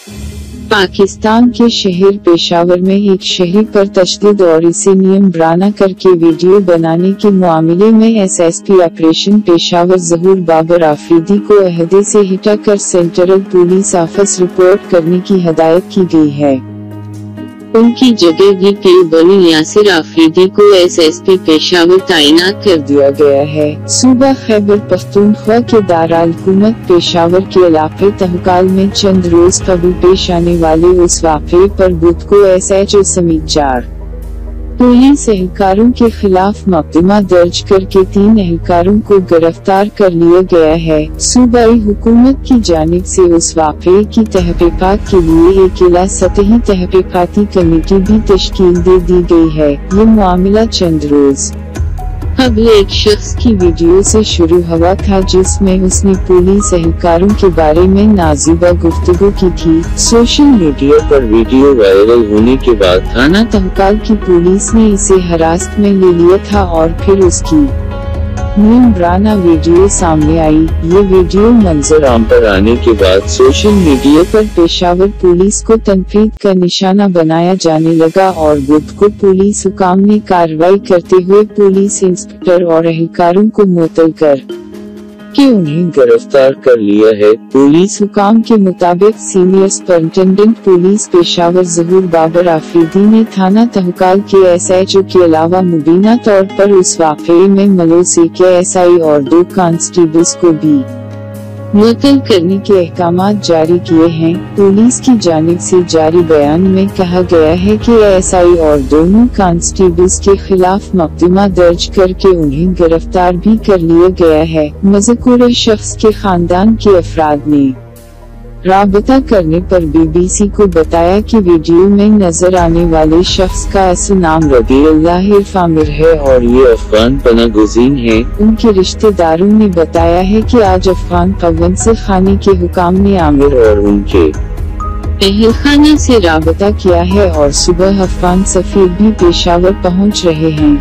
पाकिस्तान के शहर पेशावर में एक शहरी पर तशद्दुद और इसे नियमराना करके वीडियो बनाने के मामले में एसएसपी ऑपरेशन पेशावर ज़हूर बाबर आफरीदी को अहदे से हटाकर सेंट्रल पुलिस ऑफिस रिपोर्ट करने की हिदायत की गई है। उनकी जगह गिलबनी यासिर आफरीदी को एसएसपी पेशावर तैनात कर दिया गया है। सूबा खैबर पख्तूनख्वा के दारुल हुकूमत पेशावर के इलाके तहकाल में चंद रोज कबल पेश आने वाले उस वाक़े पर बुध को एसएचओ समेत 4 पुलिस एहलकारों के खिलाफ मुकदमा दर्ज करके 3 एहलकारों को गिरफ्तार कर लिया गया है। सूबाई हुकूमत की जानिब से उस वाक़े की तहकीकात के लिए एक इला सतही तहकीकाती कमेटी भी तश्कील दे दी गई है। ये मामला चंद रोज कबल एक शख्स की वीडियो से शुरू हुआ था जिसमें उसने पुलिस एहलकारों के बारे में नाज़िबा गुफ्तगू की थी। सोशल मीडिया पर वीडियो वायरल होने के बाद थाना तहकाल की पुलिस ने इसे हिरासत में ले लिया था और फिर उसकी नियमराना वीडियो सामने आई। ये वीडियो मंजर आम पर आने के बाद सोशल मीडिया पर पेशावर पुलिस को तनकीद का निशाना बनाया जाने लगा और बुध को पुलिस हुकाम ने कार्रवाई करते हुए पुलिस इंस्पेक्टर और एहलकारों को मुअत्तल कर के उन्हें गिरफ्तार कर लिया है। पुलिस हुकाम के मुताबिक सीनियर सुपरिटेंडेंट पुलिस पेशावर ज़हूर बाबर आफरीदी ने थाना तहकाल के एसएचओ के अलावा मुबीना तौर पर उस वाक़े में मलूसी के एसआई और 2 कांस्टेबल्स को भी मुअत्तल करने के अहकामात जारी किए हैं। पुलिस की जानिब से जारी बयान में कहा गया है कि एसआई और दोनों कांस्टेबल्स के खिलाफ मुकदमा दर्ज करके उन्हें गिरफ्तार भी कर लिया गया है। मज़कूर शख्स के खानदान के अफराद ने राबता करने पर बीबीसी को बताया कि वीडियो में नजर आने वाले शख्स का असल नाम रबीउल्लाह इर्फ आमिर है और ये अफगान पनागुज़ीन है। उनके रिश्तेदारों ने बताया है कि आज अफगान कौंसल खाने के हुकाम ने आमिर और उनके अहलखाना से राबता किया है और सुबह अफगान सफीर भी पेशावर पहुंच रहे हैं।